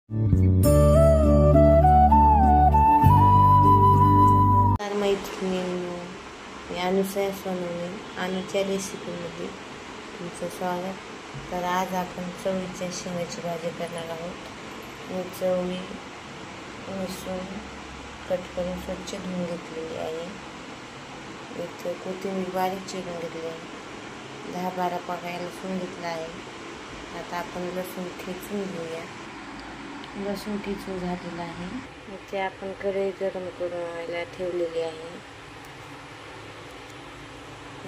तर मैत्रिणींनो, मी अनुसया सोनवणे अनुच्या रेसिपीमध्ये तुमचं स्वागत. तर आज आपण चवळीच्या शेंगाची भाजी करणार आहोत. मी चवळी मिसळून कट करून स्वच्छ धुवून घेतलेली आहे. इथं कोथिंबीर बारीक चिरून घेतली आहे. 10-12 पाकळ्या लसूण घेतला आहे. आता आपण लसूण ठेचून घेऊया. लसूण ठेचून झालेला आहे. इथे आपण कढई गरम करून ठेवलेली आहे.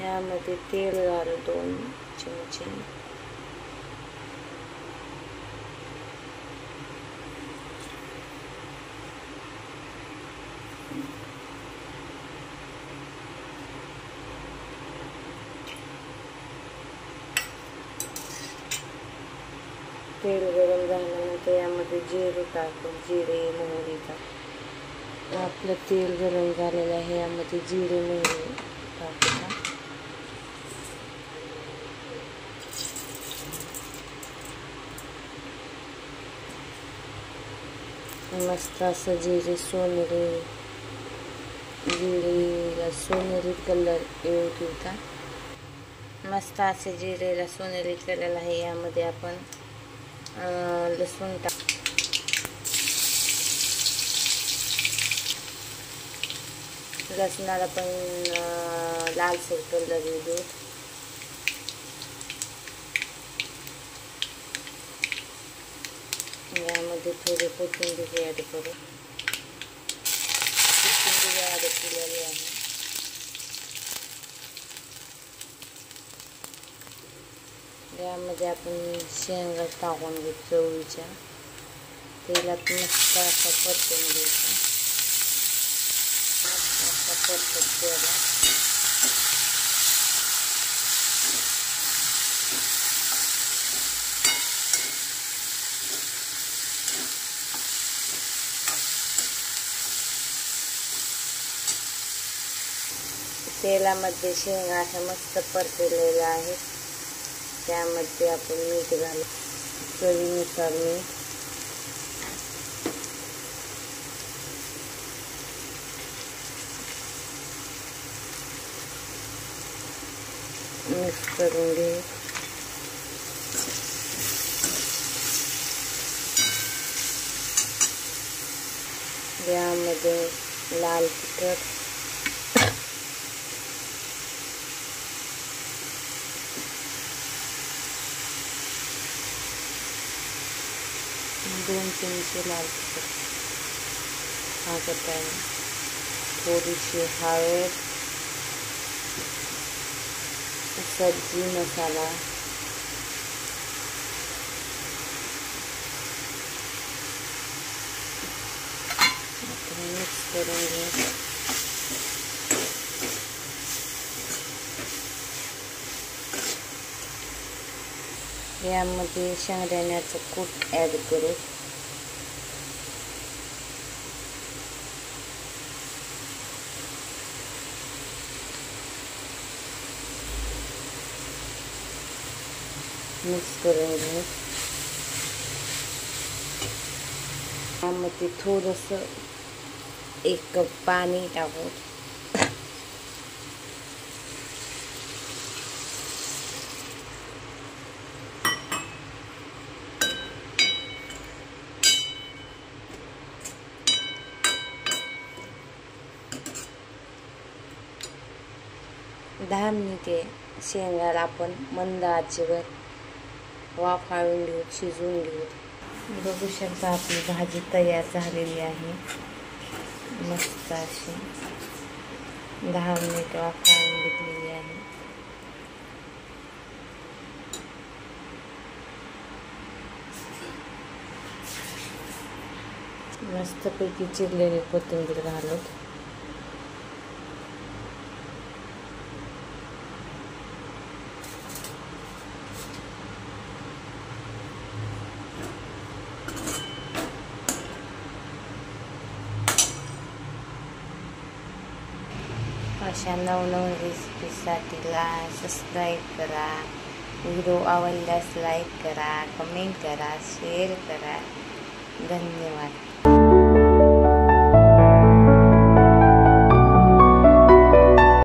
यामध्ये तेल घालू 2 चमचे. तेल गरम झाल्यानंतर यामध्ये जिरे टाकू. जिरे मोहरी टाकू. आपलं तेल गरम झालेलं आहे. यामध्ये जिरे मोहरी टाकू. मस्त असं जिरेला सोनेरी कलर येऊ देता. मस्त असे जिरेला सोनेरी कलर आहे. यामध्ये आपण लसूण टाक. लसणाला पण लालसर कलर येऊ देऊ. यामध्ये थोडी कोथिंबीर ॲड करू. कोथिंबीर ॲड केलेली आहे. यामध्ये आपण शेंगा टाकून घेऊ. चवळीच्या तेलात मस्त असा परतून घ्यायचा. मस्त असा परतून द्यायला. तेलामध्ये शेंगा अशा मस्त परतलेल्या आहेत. त्यामध्ये आपण मीठ घालू. चवीनुसार मीठ. मिक्स करून घेऊ. यामध्ये लाल तिखट, दोन चमचे लाल तिखट टाकत आहे. थोडीशी हळद, सब्जी मसाला, मिक्स करून घेऊ. यामध्ये शेंगदाण्याचं कूट ॲड करू. मिक्स करून घेऊ. यामध्ये थोडंसं 1 कप पाणी टाकू. दहा मिनिटे शेंगाला आपण मंद आचेवर वाफाळून घेऊ, शिजवून घेऊ. बघू शकता आपली भाजी तयार झालेली आहे. मस्त अशी 10 मिनिटे वाफाळून घेतलेली आहे. मस्तपैकी चिरलेली कोथिंबीर घालू. अशा नवनवीन रेसिपीसाठी सबस्क्राईब करा. व्हिडिओ आवडल्यास लाईक करा, कमेंट करा, शेअर करा. धन्यवाद.